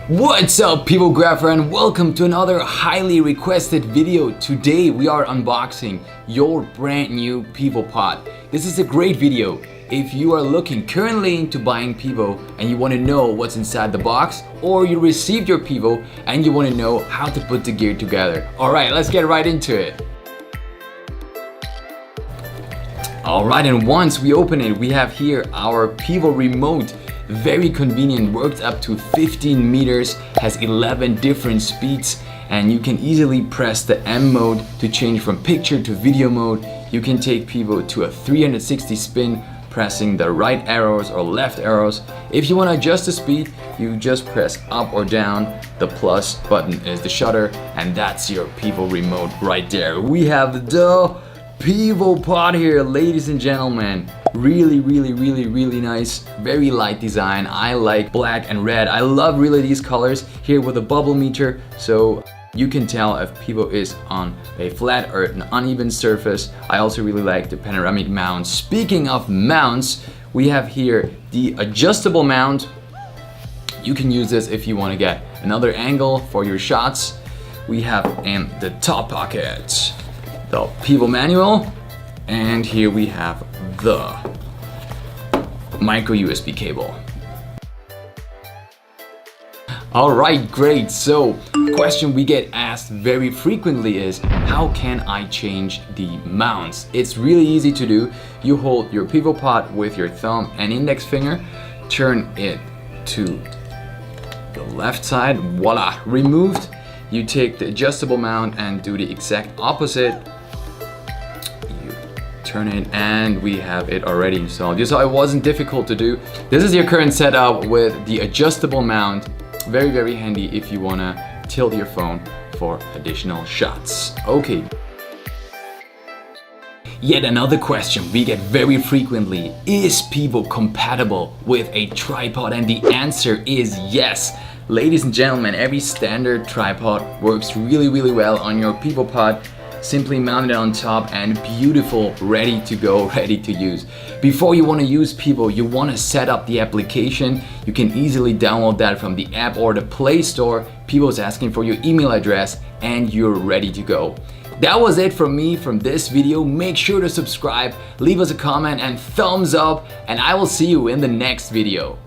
What's up, Pivographer, and welcome to another highly requested video. Today we are unboxing your brand new Pivo Pod. This is a great video if you are looking currently into buying Pivo and you want to know what's inside the box, or you received your Pivo and you want to know how to put the gear together. Alright, let's get right into it. Alright, and once we open it, we have here our Pivo remote. Very convenient, works up to 15 meters, has 11 different speeds, and you can easily press the M mode to change from picture to video mode. You can take Pivo to a 360 spin, pressing the right arrows or left arrows. If you want to adjust the speed, you just press up or down. The plus button is the shutter, and that's your Pivo remote right there. We have the Pivo Pod here, ladies and gentlemen. Really nice, very light design. I like black and red. I love really these colors here with a bubble meter, so you can tell if Pivo is on a flat or an uneven surface. I also really like the panoramic mount. Speaking of mounts, we have here the adjustable mount. You can use this if you want to get another angle for your shots. We have in the top pocket the Pivo manual, and here we have the micro USB cable. Alright, great. So, question we get asked very frequently is, how can I change the mounts? It's really easy to do. You hold your Pivo Pod with your thumb and index finger, turn it to the left side, voila, removed. You take the adjustable mount and do the exact opposite. Turn it, and we have it already installed. You saw it wasn't difficult to do. This is your current setup with the adjustable mount. Very handy if you wanna tilt your phone for additional shots. Okay. Yet another question we get very frequently: is Pivo compatible with a tripod? And the answer is yes. Ladies and gentlemen, every standard tripod works really well on your Pivo Pod. Simply mount it on top and beautiful, ready to go, ready to use. Before you want to use Pivo, you want to set up the application. You can easily download that from the app or the Play Store. Pivo is asking for your email address and you're ready to go. That was it from me from this video. Make sure to subscribe, leave us a comment and thumbs up, and I will see you in the next video.